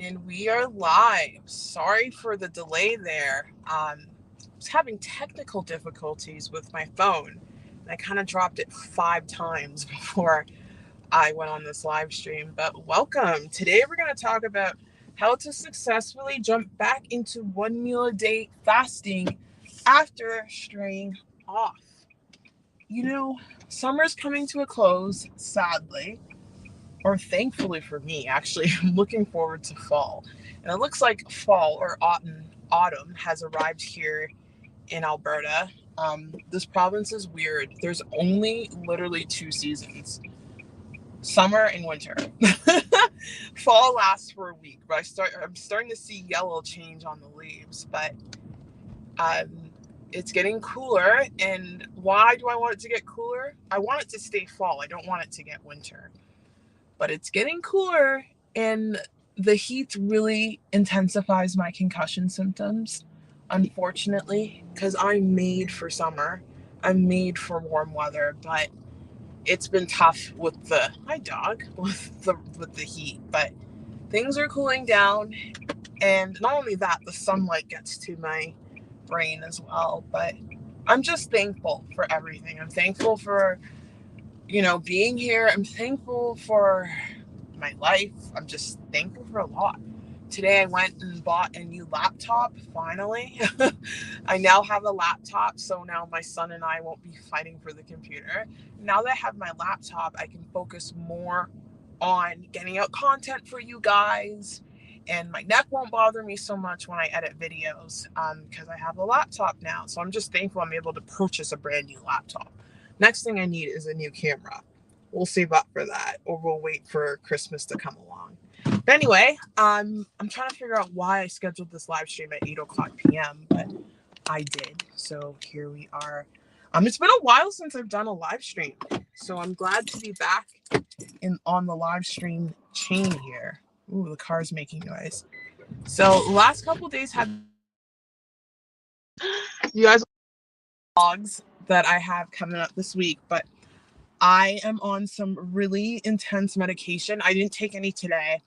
And we are live. Sorry for the delay there. I was having technical difficulties with my phone. And I kind of dropped it 5 times before I went on this live stream. But welcome. Today we're going to talk about how to successfully jump back into 1 meal a day fasting after straying off. You know, summer's coming to a close, sadly, or thankfully for me, actually. I'm looking forward to fall. And it looks like fall or autumn has arrived here in Alberta. This province is weird. There's only literally 2 seasons: summer and winter. Fall lasts for a week, but I'm starting to see yellow change on the leaves. But um, it's getting cooler. And why do I want it to get cooler? I want it to stay fall. I don't want it to get winter. But it's getting cooler, and the heat really intensifies my concussion symptoms, unfortunately, because I'm made for summer. I'm made for warm weather, but it's been tough with the hi dog with the heat. But things are cooling down, and not only that, the sunlight gets to my brain as well. But I'm just thankful for everything. I'm thankful for being here. I'm thankful for my life. I'm just thankful for a lot. Today I went and bought a new laptop, finally. I now have a laptop, so now my son and I won't be fighting for the computer. Now that I have my laptop, I can focus more on getting out content for you guys, and my neck won't bother me so much when I edit videos because I have a laptop now. So I'm just thankful I'm able to purchase a brand new laptop. Next thing I need is a new camera. We'll save up for that, or we'll wait for Christmas to come along. But anyway, I'm trying to figure out why I scheduled this live stream at 8 o'clock p.m., but I did. So here we are. It's been a while since I've done a live stream, so I'm glad to be back on the live stream chain here. Ooh, the car's making noise. So the last couple of days have you guys vlogs that I have coming up this week, but I am on some really intense medication. I didn't take any today,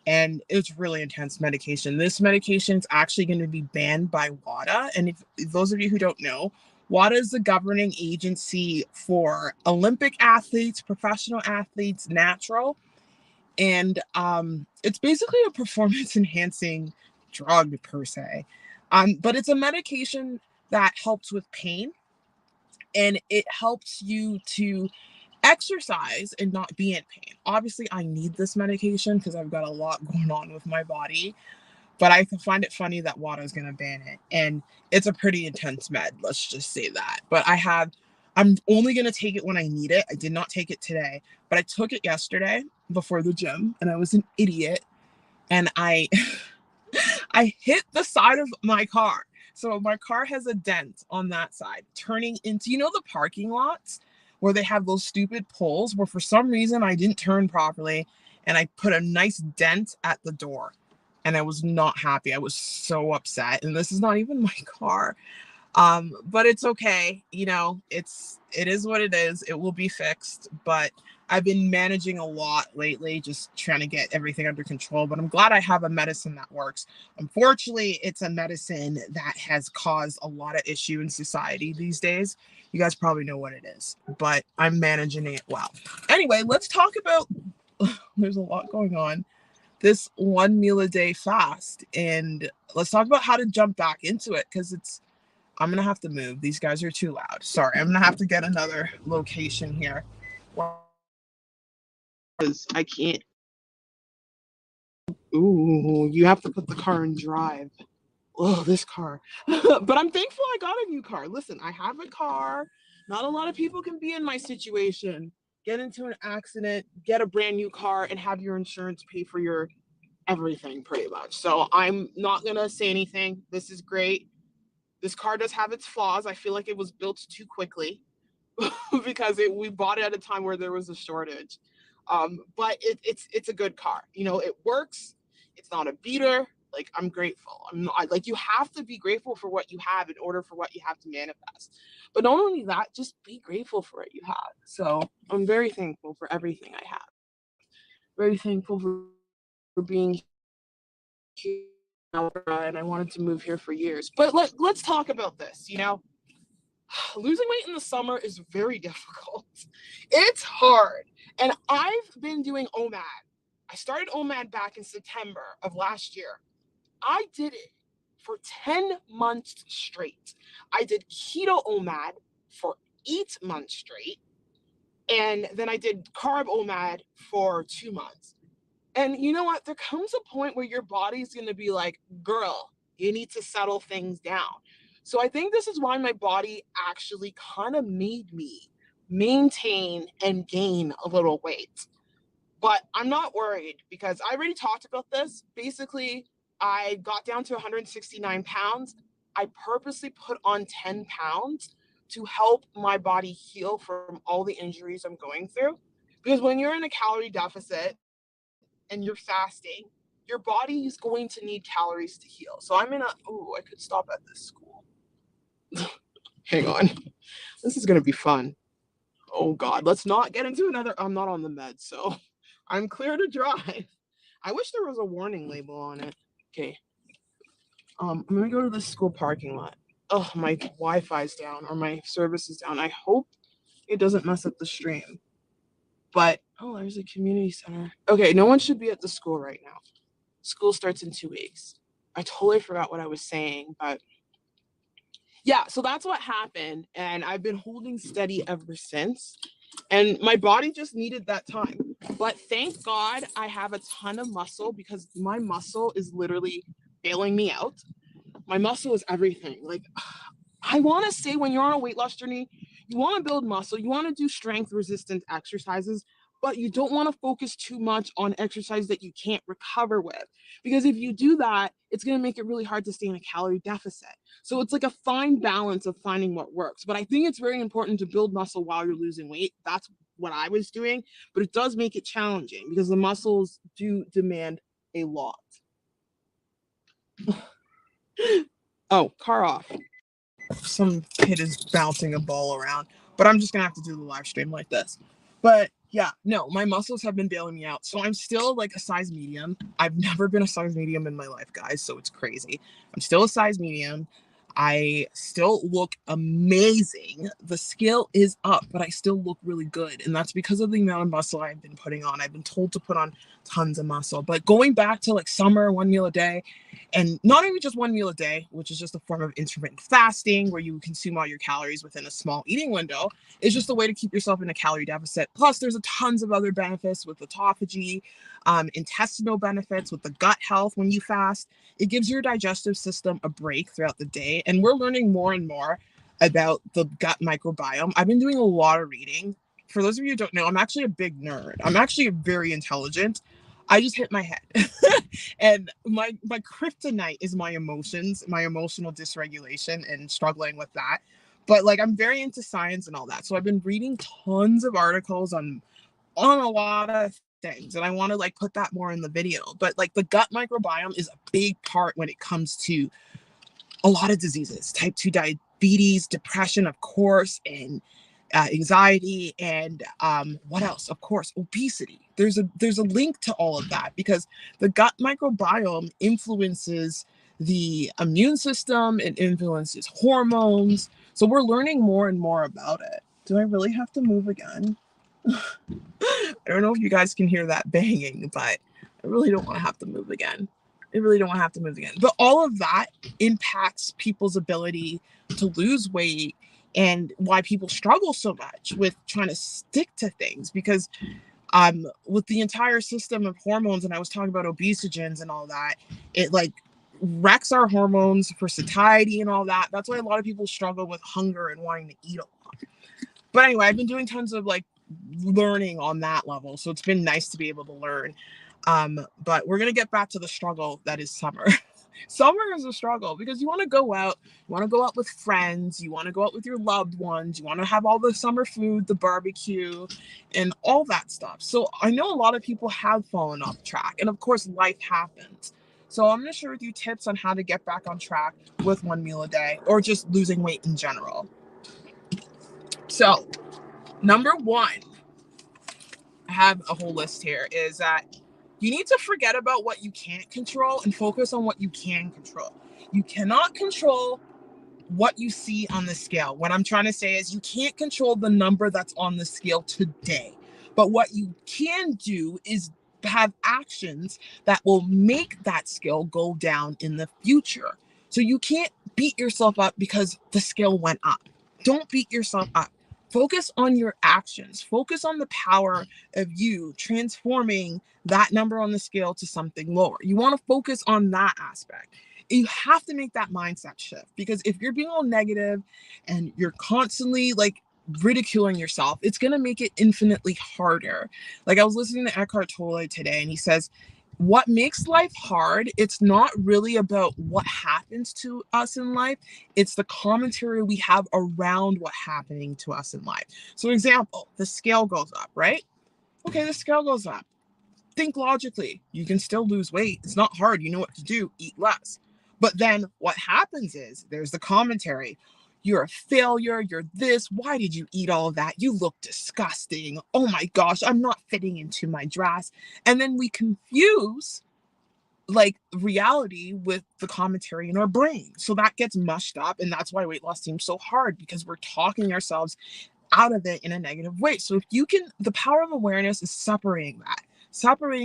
and it's really intense medication. This medication is actually going to be banned by WADA. And if those of you who don't know, WADA is the governing agency for Olympic athletes, professional athletes, natural. And it's basically a performance enhancing drug per se. But it's a medication that helps with pain, and it helps you to exercise and not be in pain. Obviously, I need this medication because I've got a lot going on with my body, but I find it funny that WADA is going to ban it. And it's a pretty intense med, let's just say that. But I'm only going to take it when I need it. I did not take it today, but I took it yesterday before the gym, and I was an idiot. And I hit the side of my car. So my car has a dent on that side, turning into, the parking lots where they have those stupid poles where for some reason I didn't turn properly, and I put a nice dent at the door. And I was not happy. I was so upset. And this is not even my car. But it's okay. It is what it is. It will be fixed. But I've been managing a lot lately, just trying to get everything under control. But I'm glad I have a medicine that works. Unfortunately, it's a medicine that has caused a lot of issue in society these days. You guys probably know what it is, but I'm managing it well. Anyway, let's talk about there's a lot going on. This 1 meal a day fast. And let's talk about how to jump back into it, because I'm gonna have to move. These guys are too loud. Sorry, I'm gonna have to get another location here. Because I can't. Ooh, you have to put the car in drive. Oh, this car. But I'm thankful I got a new car. Listen, I have a car. Not a lot of people can be in my situation. Get into an accident, get a brand new car, and have your insurance pay for your everything pretty much. So I'm not gonna say anything. This is great. This car does have its flaws. I feel like it was built too quickly because we bought it at a time where there was a shortage. But it's a good car. It works. It's not a beater. Like, I'm grateful. Like, you have to be grateful for what you have in order for what you have to manifest. But not only that, just be grateful for what you have. So I'm very thankful for everything I have. Very thankful for being and I wanted to move here for years. But let's talk about this. Losing weight in the summer is very difficult. It's hard. And I've been doing Omad. I started Omad back in September of last year. I did it for 10 months straight. I did keto Omad for 8 months straight. And then I did carb Omad for 2 months. And you know what? There comes a point where your body's going to be like, girl, you need to settle things down. So I think this is why my body actually kind of made me maintain and gain a little weight. But I'm not worried because I already talked about this. Basically, I got down to 169 pounds. I purposely put on 10 pounds to help my body heal from all the injuries I'm going through. Because when you're in a calorie deficit and you're fasting, your body is going to need calories to heal. So I could stop at this school. Hang on. This is going to be fun. Oh God, let's not get into another. I'm not on the meds, so I'm clear to drive. I wish there was a warning label on it. Okay. I'm going to go to the school parking lot. Oh, my Wi-Fi's down or my service is down. I hope it doesn't mess up the stream. But, there's a community center. Okay, no one should be at the school right now. School starts in 2 weeks. I totally forgot what I was saying, but yeah, so that's what happened. And I've been holding steady ever since. And my body just needed that time. But thank God I have a ton of muscle because my muscle is literally bailing me out. My muscle is everything. Like, I want to say when you're on a weight loss journey, you want to build muscle, you want to do strength resistant exercises, but you don't want to focus too much on exercise that you can't recover with. Because if you do that, it's going to make it really hard to stay in a calorie deficit. So it's like a fine balance of finding what works. But I think it's very important to build muscle while you're losing weight. That's what I was doing, but it does make it challenging because the muscles do demand a lot. Oh, car off. Some kid is bouncing a ball around, but I'm just gonna have to do the live stream like this. But yeah, no, my muscles have been bailing me out. So I'm still like a size medium. I've never been a size medium in my life, guys. So it's crazy. I'm still a size medium. I still look amazing. The scale is up, but I still look really good. And that's because of the amount of muscle I've been putting on. I've been told to put on tons of muscle. But going back to like summer, 1 meal a day, and not even just 1 meal a day, which is just a form of intermittent fasting where you consume all your calories within a small eating window, is just a way to keep yourself in a calorie deficit. Plus, there's a tons of other benefits with autophagy, intestinal benefits with the gut health when you fast. It gives your digestive system a break throughout the day. And we're learning more and more about the gut microbiome. I've been doing a lot of reading. For those of you who don't know, I'm actually a big nerd. I'm actually very intelligent. I just hit my head. And my kryptonite is my emotions, my emotional dysregulation and struggling with that. But like I'm very into science and all that. So I've been reading tons of articles on a lot of things. And I want to like put that more in the video. But like the gut microbiome is a big part when it comes to a lot of diseases, type 2 diabetes, depression, of course, and anxiety, and what else? Of course, obesity. There's a link to all of that because the gut microbiome influences the immune system, it influences hormones. So we're learning more and more about it. Do I really have to move again? I don't know if you guys can hear that banging, but I really don't want to have to move again. But all of that impacts people's ability to lose weight and why people struggle so much with trying to stick to things because with the entire system of hormones, and I was talking about obesogens and all that, it like wrecks our hormones for satiety and all that. That's why a lot of people struggle with hunger and wanting to eat a lot. But anyway, I've been doing tons of like learning on that level. So it's been nice to be able to learn. But we're going to get back to the struggle that is summer. Summer is a struggle because you want to go out, with friends, you want to go out with your loved ones, you want to have all the summer food, the barbecue, and all that stuff. So I know a lot of people have fallen off track, and of course life happens. So I'm going to share with you tips on how to get back on track with 1 meal a day or just losing weight in general. So number one, I have a whole list here, is that You need to forget about what you can't control and focus on what you can control. You cannot control what you see on the scale. What I'm trying to say is you can't control the number that's on the scale today. But what you can do is have actions that will make that scale go down in the future. So you can't beat yourself up because the scale went up. Don't beat yourself up. Focus on your actions. Focus on the power of you transforming that number on the scale to something lower. You want to focus on that aspect. You have to make that mindset shift, because if you're being all negative and you're constantly like ridiculing yourself, it's going to make it infinitely harder. Like, I was listening to Eckhart Tolle today, and he says, what makes life hard, it's not really about what happens to us in life. It's the commentary we have around what happening to us in life. So example, the scale goes up, right? Okay, the scale goes up. Think logically. You can still lose weight. It's not hard. You know what to do. Eat less. But then what happens is there's the commentary. You're a failure. You're this. Why did you eat all of that? You look disgusting. Oh my gosh, I'm not fitting into my dress. And then we confuse like reality with the commentary in our brain. So that gets mushed up. And that's why weight loss seems so hard, because we're talking ourselves out of it in a negative way. So if you can, the power of awareness is separating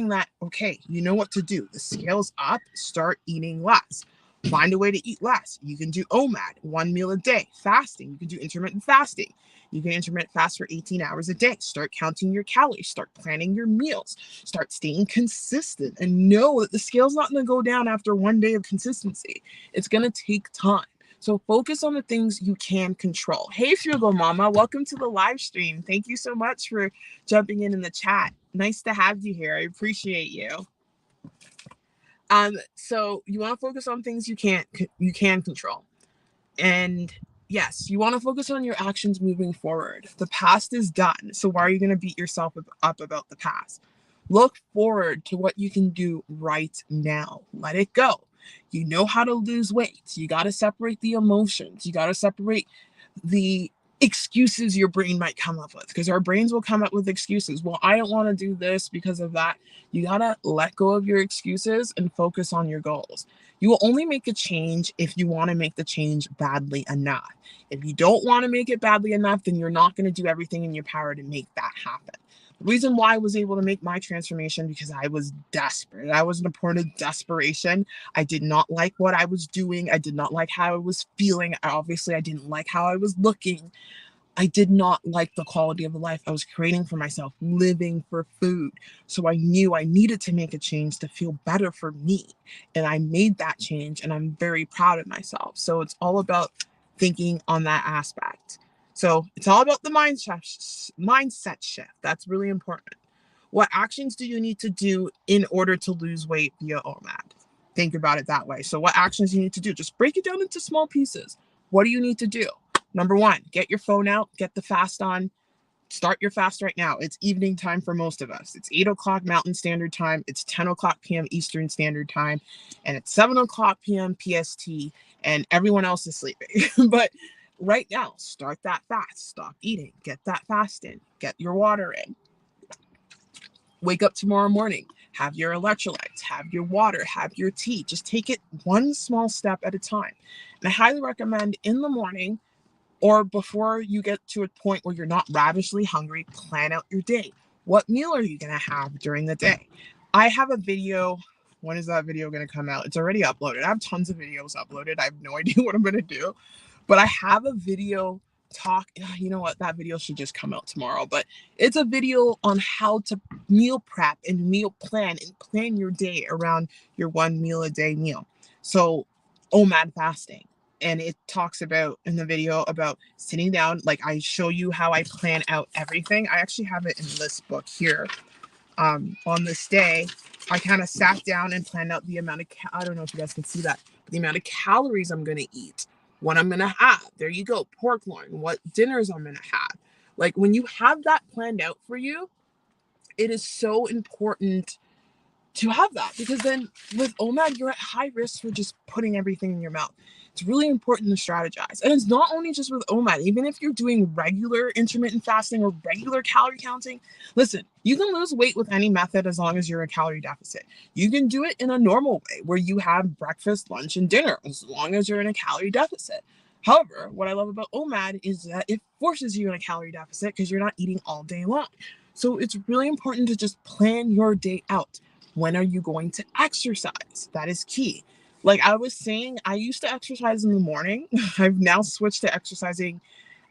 that, okay, you know what to do. The scale's up, start eating less. Find a way to eat less. You can do Omad, 1 meal a day, fasting. You can do intermittent fasting. You can intermittent fast for 18 hours a day. Start counting your calories, start planning your meals, start staying consistent, and know that the scale's not going to go down after one day of consistency. It's going to take time. So focus on the things you can control. Hey, Frugal Mama, welcome to the live stream. Thank you so much for jumping in the chat. Nice to have you here. I appreciate you. So you want to focus on things you can control. And yes, you want to focus on your actions moving forward. The past is done. So why are you going to beat yourself up about the past? Look forward to what you can do right now. Let it go. You know how to lose weight. You got to separate the emotions. You got to separate the excuses your brain might come up with, because our brains will come up with excuses. Well, I don't want to do this because of that. You got to let go of your excuses and focus on your goals. You will only make a change if you want to make the change badly enough. If you don't want to make it badly enough, then you're not going to do everything in your power to make that happen. The reason why I was able to make my transformation, because I was desperate. I was in a point of desperation. I did not like what I was doing. I did not like how I was feeling. Obviously, I didn't like how I was looking. I did not like the quality of the life I was creating for myself, living for food. So I knew I needed to make a change to feel better for me. And I made that change, and I'm very proud of myself. So it's all about thinking on that aspect. So it's all about the mindset shift. That's really important. What actions do you need to do in order to lose weight via Omad? Think about it that way. So what actions do you need to do? Just break it down into small pieces. What do you need to do? Number one, get your phone out, get the fast on, start your fast right now. It's evening time for most of us. It's 8 o'clock Mountain Standard Time. It's 10 o'clock p.m. Eastern Standard Time. And it's 7 o'clock p.m. PST. And everyone else is sleeping. But right now, start that fast. Stop eating. Get that fast in. Get your water in. Wake up tomorrow morning. Have your electrolytes. Have your water. Have your tea. Just take it one small step at a time. And I highly recommend in the morning, or before you get to a point where you're not ravishly hungry, plan out your day. What meal are you going to have during the day? I have a video. When is that video going to come out? It's already uploaded. I have tons of videos uploaded. I have no idea what I'm going to do. But I have a video talk. You know what? That video should just come out tomorrow. But it's a video on how to meal prep and meal plan and plan your day around your 1 meal a day meal. So, OMAD fasting. And it talks about in the video about sitting down. Like, I show you how I plan out everything. I actually have it in this book here. On this day, I kind of sat down and planned out the amount of, I don't know if you guys can see that, but the amount of calories I'm going to eat, what I'm going to have. There you go. Pork loin, what dinners I'm going to have. Like, when you have that planned out for you, it is so important to have that, because then with OMAD, you're at high risk for just putting everything in your mouth. It's really important to strategize. And it's not only just with OMAD, even if you're doing regular intermittent fasting or regular calorie counting, listen, you can lose weight with any method as long as you're in a calorie deficit. You can do it in a normal way where you have breakfast, lunch, and dinner as long as you're in a calorie deficit. However, what I love about OMAD is that it forces you in a calorie deficit because you're not eating all day long. So it's really important to just plan your day out. When are you going to exercise? That is key. Like I was saying, I used to exercise in the morning. I've now switched to exercising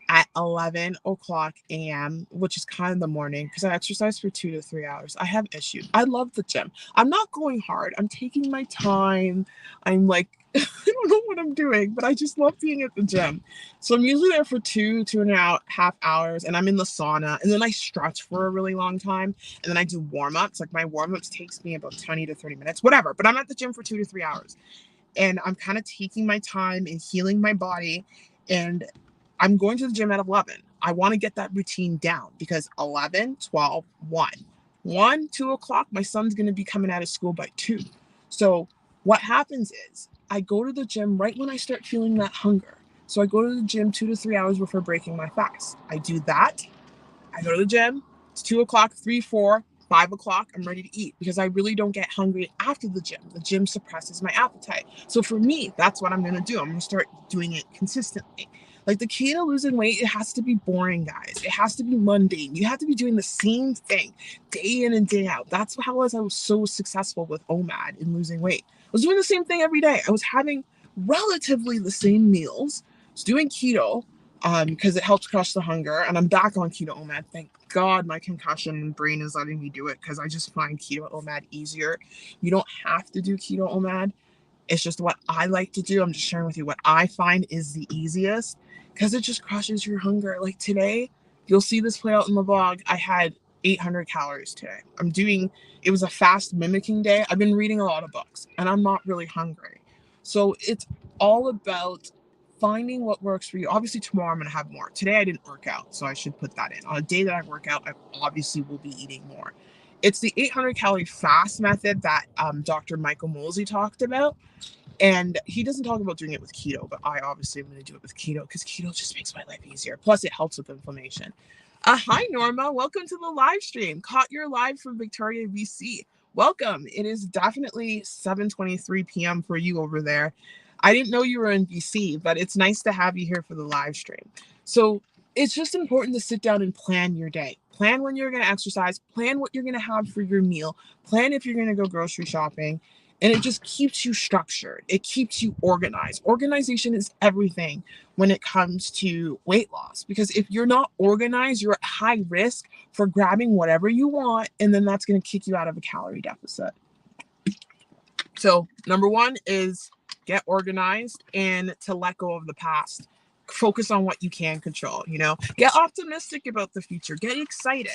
at 11 o'clock a.m., which is kind of the morning because I exercise for 2 to 3 hours. I have issues. I love the gym. I'm not going hard. I'm taking my time. I'm like, I don't know what I'm doing, but I just love being at the gym. So I'm usually there for 2.5 hours, and I'm in the sauna, and then I stretch for a really long time, and then I do warm-ups. Like my warm-ups takes me about 20 to 30 minutes, whatever, but I'm at the gym for 2 to 3 hours. And I'm kind of taking my time and healing my body. And I'm going to the gym at 11. I want to get that routine down because 11, 12, 1, 2 o'clock, my son's going to be coming out of school by 2. So what happens is I go to the gym right when I start feeling that hunger. So I go to the gym 2 to 3 hours before breaking my fast. I do that. I go to the gym. It's 2 o'clock, 3, 4, 5 o'clock. I'm ready to eat because I really don't get hungry after the gym. The gym suppresses my appetite. So for me, that's what I'm going to do. I'm going to start doing it consistently. Like the key to losing weight, it has to be boring, guys. It has to be mundane. You have to be doing the same thing day in and day out. That's how I was so successful with OMAD in losing weight. I was doing the same thing every day. I was having relatively the same meals. I was doing keto, because it helps crush the hunger. And I'm back on keto OMAD. Thank God my concussion brain is letting me do it because I just find keto OMAD easier. You don't have to do keto OMAD. It's just what I like to do. I'm just sharing with you what I find is the easiest because it just crushes your hunger. Like today, you'll see this play out in the vlog. I had 800 calories today. It was a fast mimicking day. I've been reading a lot of books and I'm not really hungry. So it's all about finding what works for you. Obviously, tomorrow I'm going to have more. Today I didn't work out, so I should put that in. On a day that I work out, I obviously will be eating more. It's the 800 calorie fast method that Dr. Michael Mosley talked about. And he doesn't talk about doing it with keto, but I obviously am going to do it with keto because keto just makes my life easier. Plus, it helps with inflammation. Hi, Norma. Welcome to the live stream. Caught your live from Victoria, BC. Welcome. It is definitely 7:23 p.m. for you over there. I didn't know you were in BC, but it's nice to have you here for the live stream. So it's just important to sit down and plan your day. Plan when you're going to exercise. Plan what you're going to have for your meal. Plan if you're going to go grocery shopping. And it just keeps you structured. It keeps you organized. Organization is everything when it comes to weight loss. Because if you're not organized, you're at high risk for grabbing whatever you want. And then that's going to kick you out of a calorie deficit. So number one is get organized and to let go of the past. Focus on what you can control, Get optimistic about the future. Get excited.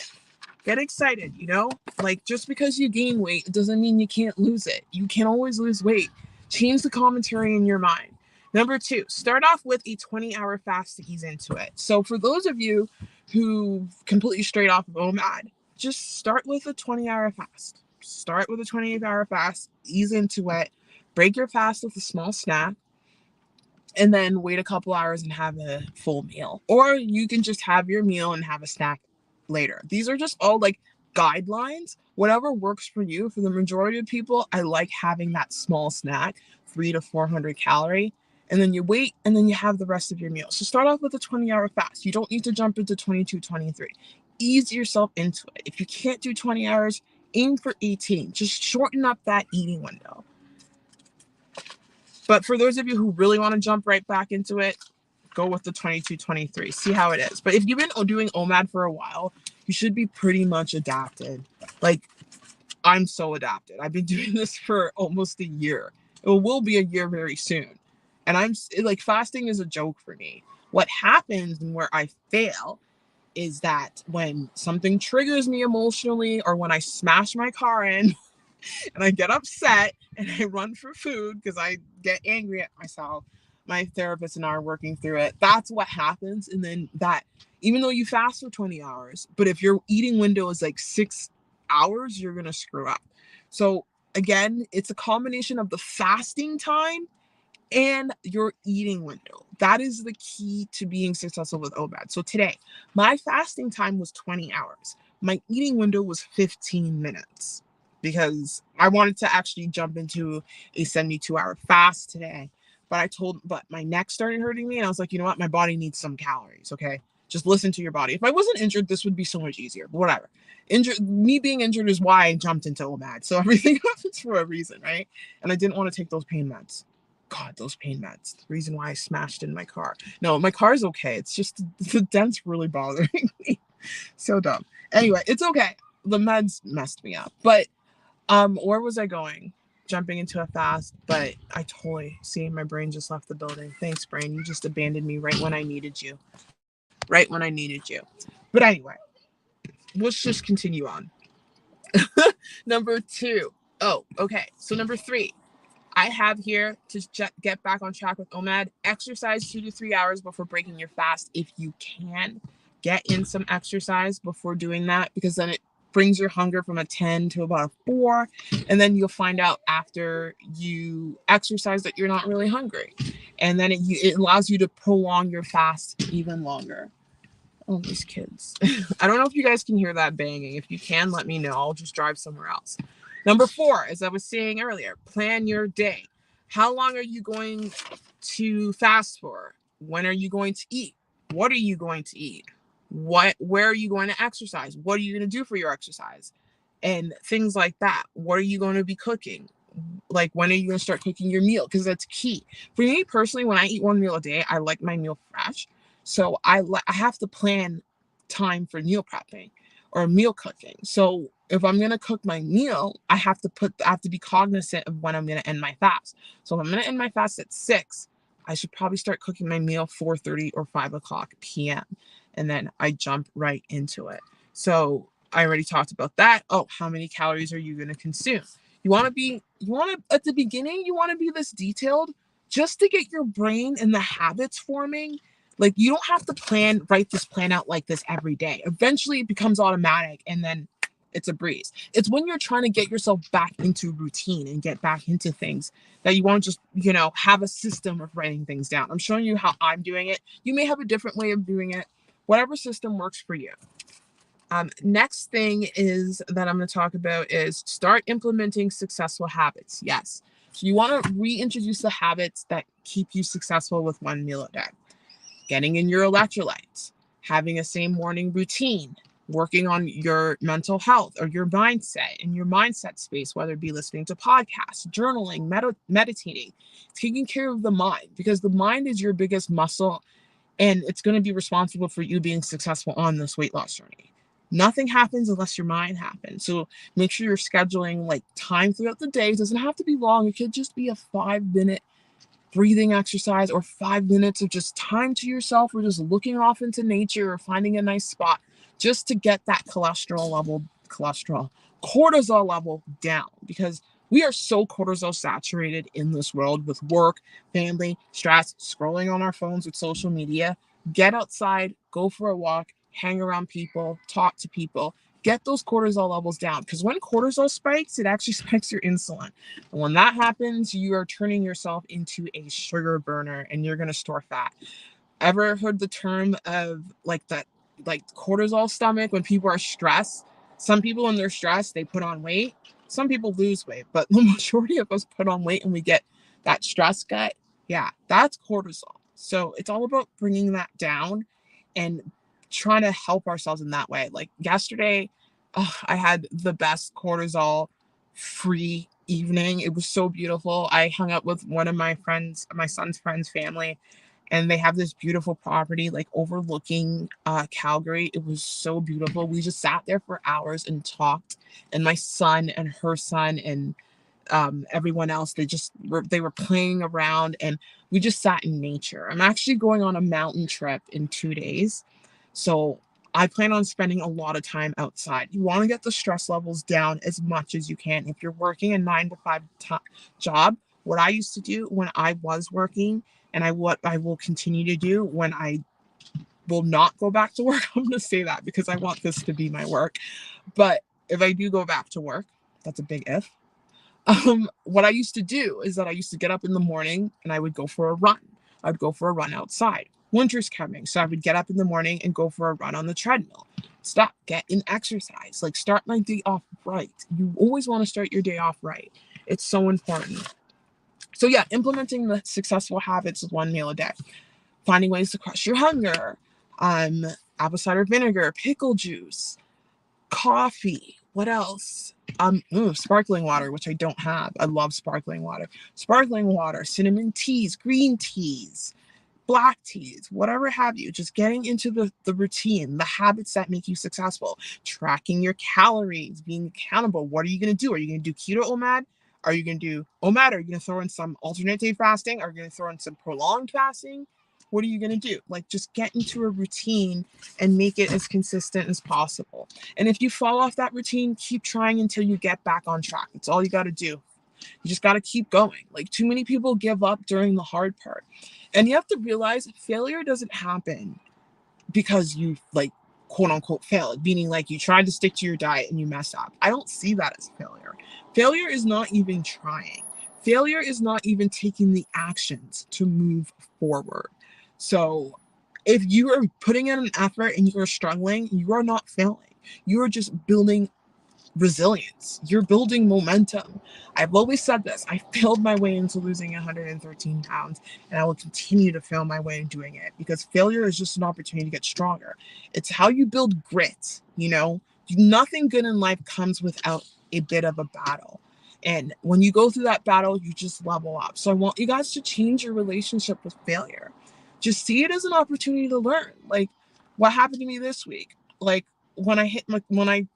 Like just because you gain weight, it doesn't mean you can't lose it. You can always lose weight. Change the commentary in your mind. Number two, start off with a 20-hour fast to ease into it. So for those of you who completely straight off of OMAD, just start with a 20-hour fast. Start with a 28-hour fast, ease into it, break your fast with a small snack, and then wait a couple hours and have a full meal. Or you can just have your meal and have a snack later. These are just all like guidelines. Whatever works for you. For the majority of people, I like having that small snack, 300 to 400 calorie, and then you wait and then you have the rest of your meal. So start off with a 20-hour fast. You don't need to jump into 22, 23. Ease yourself into it. If you can't do 20 hours, aim for 18. Just shorten up that eating window. But for those of you who really want to jump right back into it, go with the 22, 23. See how it is. But if you've been doing OMAD for a while, you should be pretty much adapted. Like, I'm so adapted. I've been doing this for almost a year. It will be a year very soon. And I'm like, fasting is a joke for me. What happens and where I fail is that when something triggers me emotionally or when I smash my car in and I get upset and I run for food because I get angry at myself. My therapist and I are working through it. That's what happens. And then that, even though you fast for 20 hours, but if your eating window is like 6 hours, you're going to screw up. So Again, it's a combination of the fasting time and your eating window. That is the key to being successful with Omad. So today, my fasting time was 20 hours. My eating window was 15 minutes because I wanted to actually jump into a 72-hour fast today. But my neck started hurting me, and I was like, you know what? My body needs some calories, okay? Just listen to your body. If I wasn't injured, this would be so much easier, but whatever. Me being injured is why I jumped into Omad. So everything happens for a reason, right? And I didn't want to take those pain meds. God, those pain meds. The reason why I smashed in my car. No, my car's okay. It's just the dent's really bothering me. So dumb. Anyway, it's okay. The meds messed me up. But where was I going? Jumping into a fast, but I totally see my brain just left the building. Thanks, brain. You just abandoned me right when I needed you. Right when I needed you. But anyway, let's just continue on. Number 2. Oh, okay. So number 3. I have here to get back on track with Omad. Exercise 2 to 3 hours before breaking your fast. If you can, get in some exercise before doing that, because then it brings your hunger from a 10 to about a 4. And then you'll find out after you exercise that you're not really hungry. And then it allows you to prolong your fast even longer. Oh, these kids. I don't know if you guys can hear that banging. If you can, let me know. I'll just drive somewhere else. Number 4, as I was saying earlier, plan your day. How long are you going to fast for? When are you going to eat? What are you going to eat? Where are you going to exercise? What are you going to do for your exercise? And things like that. What are you going to be cooking? Like, when are you going to start cooking your meal? Because that's key. For me personally, when I eat one meal a day, I like my meal fresh. So I have to plan time for meal prepping or meal cooking. So if I'm going to cook my meal, I have to be cognizant of when I'm going to end my fast. So if I'm going to end my fast at 6, I should probably start cooking my meal 4:30 or 5 o'clock p.m. And then I jump right into it. So I already talked about that. Oh, how many calories are you going to consume? At the beginning, you want to be this detailed just to get your brain and the habits forming. Like, you don't have to write this plan out like this every day. Eventually it becomes automatic, and then it's a breeze. It's when you're trying to get yourself back into routine and get back into things that you want to just, have a system of writing things down. I'm showing you how I'm doing it. You may have a different way of doing it. Whatever system works for you. Next thing is that I'm going to talk about is start implementing successful habits. Yes. So you want to reintroduce the habits that keep you successful with one meal a day. Getting in your electrolytes, having a same morning routine, working on your mental health or your mindset in your mindset space, whether it be listening to podcasts, journaling, meditating, taking care of the mind, because the mind is your biggest muscle, and it's going to be responsible for you being successful on this weight loss journey. Nothing happens unless your mind happens. So make sure you're scheduling like time throughout the day. It doesn't have to be long. It could just be a 5-minute breathing exercise or 5 minutes of just time to yourself, or just looking off into nature or finding a nice spot just to get that cortisol level down, because we are so cortisol saturated in this world with work, family, stress, scrolling on our phones with social media. Get outside, go for a walk, hang around people, talk to people, get those cortisol levels down, because when cortisol spikes, it actually spikes your insulin. And when that happens, you are turning yourself into a sugar burner, and you're going to store fat. Ever heard the term of like cortisol stomach? When people are stressed, some people when they're stressed, they put on weight. Some people lose weight, but the majority of us put on weight and we get that stress gut. Yeah, that's cortisol. So it's all about bringing that down and trying to help ourselves in that way. Like yesterday, I had the best cortisol free evening. It was so beautiful. I hung out with one of my son's friends' family, and they have this beautiful property like overlooking Calgary. It was so beautiful. We just sat there for hours and talked, and my son and her son and everyone else, they were playing around, and we just sat in nature. I'm actually going on a mountain trip in 2 days, so I plan on spending a lot of time outside. You want to get the stress levels down as much as you can. If you're working a 9 to 5 job, what I used to do when I was working, and what I will continue to do when I will not go back to work, I'm going to say that because I want this to be my work. But if I do go back to work, that's a big if. What I used to do is that I used to get up in the morning and I would go for a run. I'd go for a run outside. Winter's coming, so I would get up in the morning and go for a run on the treadmill. Stop, get in exercise. Like, start my day off right. You always want to start your day off right. It's so important. So yeah, implementing the successful habits of one meal a day. Finding ways to crush your hunger. Um, Apple cider vinegar, pickle juice, coffee. What else? Sparkling water, which I don't have. I love sparkling water. Sparkling water, cinnamon teas, green teas, black teas, whatever have you, just getting into the routine, the habits that make you successful, tracking your calories, being accountable. What are you going to do? Are you going to do keto OMAD? Are you going to do OMAD? Are you going to throw in some alternate day fasting? Are you going to throw in some prolonged fasting? What are you going to do? Like, just get into a routine and make it as consistent as possible. And if you fall off that routine, keep trying until you get back on track. That's all you got to do. You just got to keep going. Like, too many people give up during the hard part. And you have to realize failure doesn't happen because you, like, quote unquote failed, meaning like you tried to stick to your diet and you messed up. I don't see that as failure. Failure is not even trying. Failure is not even taking the actions to move forward. So if you are putting in an effort and you are struggling, you are not failing. You are just building resilience. You're building momentum. I've always said this. I failed my way into losing 113 pounds, and I will continue to fail my way in doing it because failure is just an opportunity to get stronger. It's how you build grit, you know? Nothing good in life comes without a bit of a battle. And when you go through that battle, you just level up. So I want you guys to change your relationship with failure. Just see it as an opportunity to learn. Like, what happened to me this week? Like, when I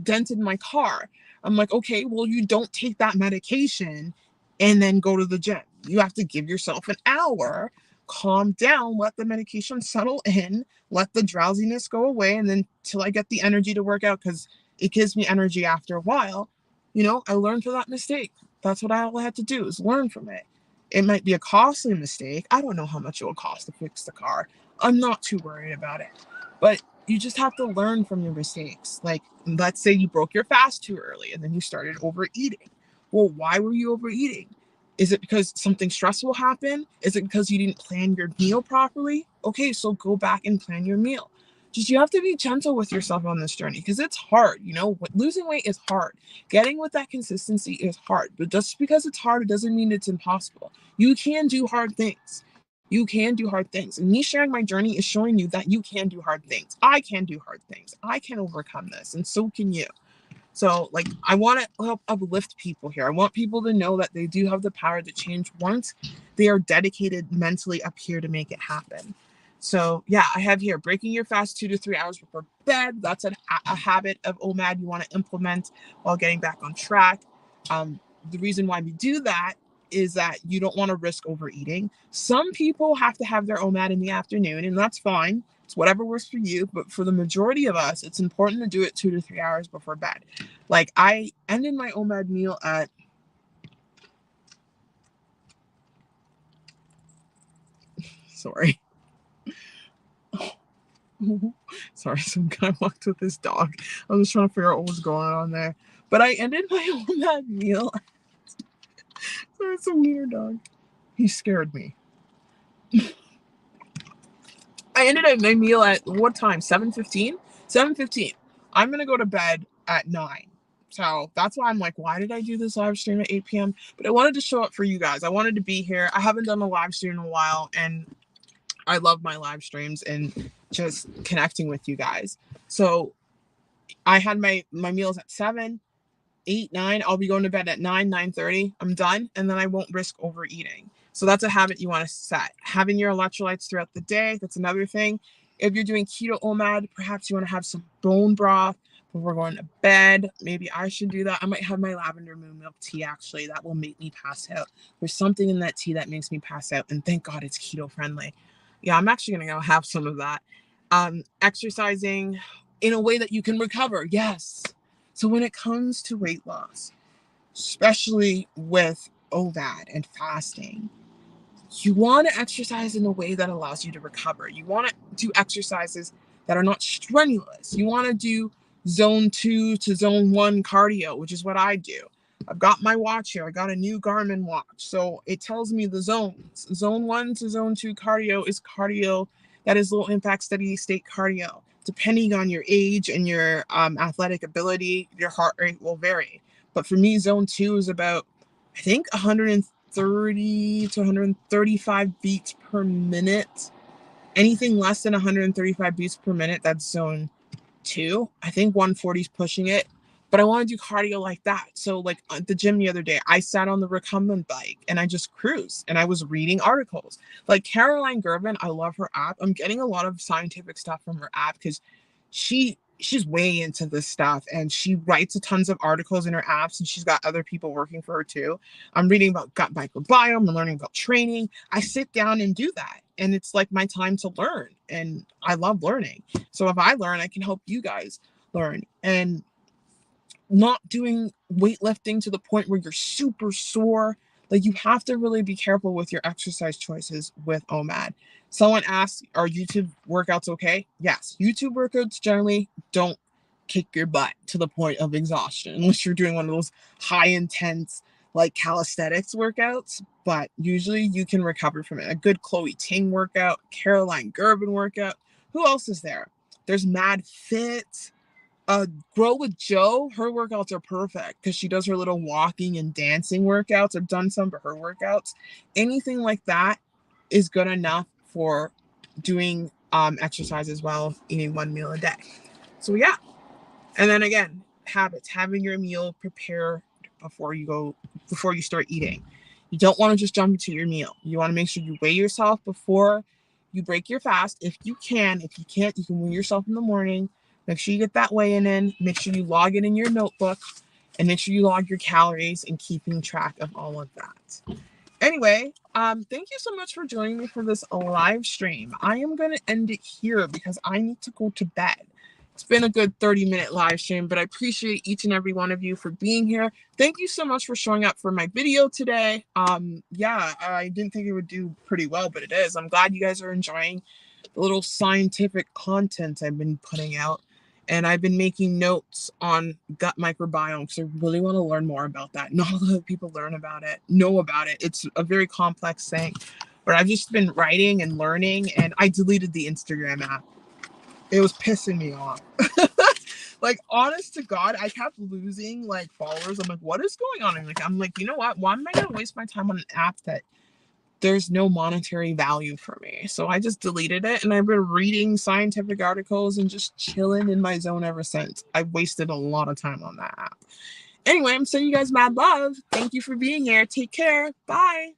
dented my car, I'm like, okay, well, you don't take that medication and then go to the gym. You have to give yourself an hour, calm down, let the medication settle in, let the drowsiness go away, and then till I get the energy to work out, because it gives me energy after a while. I learned from that mistake. That's what I all had to do, is learn from it. It might be a costly mistake. I don't know how much it will cost to fix the car. I'm not too worried about it. But you just have to learn from your mistakes. Like, let's say you broke your fast too early and then you started overeating. Well, why were you overeating? Is it because something stressful happened? Is it because you didn't plan your meal properly? Okay, so go back and plan your meal. Just, you have to be gentle with yourself on this journey because it's hard. Losing weight is hard. Getting with that consistency is hard. But just because it's hard, it doesn't mean it's impossible. You can do hard things. You can do hard things. And me sharing my journey is showing you that you can do hard things. I can do hard things. I can overcome this, and so can you. So, like, I want to help uplift people here. I want people to know that they do have the power to change once they are dedicated mentally up here to make it happen. So, yeah, I have here breaking your fast 2 to 3 hours before bed. That's a habit of OMAD you want to implement while getting back on track. The reason why we do that is that you don't want to risk overeating. Some people have to have their OMAD in the afternoon, and that's fine. It's whatever works for you. But for the majority of us, it's important to do it 2 to 3 hours before bed. Like, I ended my OMAD meal at sorry. Sorry, some guy walked with his dog. I was trying to figure out what was going on there. But I ended my OMAD meal. Sorry, it's a wiener dog. He scared me. I ended up my meal at what time? 7:15? 7:15. I'm gonna go to bed at 9. So that's why I'm like, why did I do this live stream at 8 p.m.? But I wanted to show up for you guys. I wanted to be here. I haven't done a live stream in a while, and I love my live streams and just connecting with you guys. So I had my meals at 7, 8, 9. I'll be going to bed at 9, 9:30. I'm done, and then I won't risk overeating. So that's a habit you want to set. Having your electrolytes throughout the day, that's another thing. If you're doing keto OMAD, perhaps you want to have some bone broth before going to bed. Maybe I should do that. I might have my lavender moon milk tea, actually. That will make me pass out. There's something in that tea that makes me pass out, and thank God it's keto friendly. Yeah, I'm actually going to go have some of that. Exercising in a way that you can recover. Yes. So when it comes to weight loss, especially with OMAD and fasting, you want to exercise in a way that allows you to recover. You want to do exercises that are not strenuous. You want to do zone 2 to zone 1 cardio, which is what I do. I've got my watch here. I got a new Garmin watch. So it tells me the zones. Zone 1 to zone 2 cardio is cardio that is low impact, steady state cardio. Depending on your age and your athletic ability, your heart rate will vary. But for me, zone 2 is about, I think, 130 to 135 beats per minute. Anything less than 135 beats per minute, that's zone 2. I think 140 is pushing it, but I want to do cardio like that. So like at the gym the other day, I sat on the recumbent bike and I just cruised and I was reading articles. Like Caroline Gerben, I love her app. I'm getting a lot of scientific stuff from her app because she's way into this stuff and she writes a tons of articles in her apps, and she's got other people working for her too. I'm reading about gut microbiome and learning about training. I sit down and do that, and it's like my time to learn, and I love learning. So if I learn, I can help you guys learn. And not doing weightlifting to the point where you're super sore. Like, you have to really be careful with your exercise choices with Omad. Someone asked, are YouTube workouts okay? Yes, YouTube workouts generally don't kick your butt to the point of exhaustion unless you're doing one of those high intense like calisthenics workouts, but usually you can recover from it. A good Chloe Ting workout, Caroline Gerben workout. Who else is there? There's Mad Fit. Grow with Joe, her workouts are perfect because she does her little walking and dancing workouts. I've done some of her workouts. Anything like that is good enough for doing exercise as well, eating one meal a day. So yeah. And then again, habits, having your meal prepared before you start eating. You don't want to just jump into your meal. You want to make sure you weigh yourself before you break your fast. If you can. If you can't, you can weigh yourself in the morning. Make sure you get that weigh-in in. Make sure you log it in your notebook, and make sure you log your calories and keeping track of all of that. Anyway, thank you so much for joining me for this live stream. I am going to end it here because I need to go to bed. It's been a good 30-minute live stream, but I appreciate each and every one of you for being here. Thank you so much for showing up for my video today. Yeah, I didn't think it would do pretty well, but it is. I'm glad you guys are enjoying the little scientific content I've been putting out. And I've been making notes on gut microbiome because I really want to learn more about that. Not a lot of people know about it. It's a very complex thing. But I've just been writing and learning, and I deleted the Instagram app. It was pissing me off. Like, honest to God, I kept losing like followers. I'm like, what is going on? And I'm like, you know what? Why am I going to waste my time on an app that there's no monetary value for me? So I just deleted it, and I've been reading scientific articles and just chilling in my zone ever since. I've wasted a lot of time on that app. Anyway, I'm sending you guys mad love. Thank you for being here. Take care. Bye.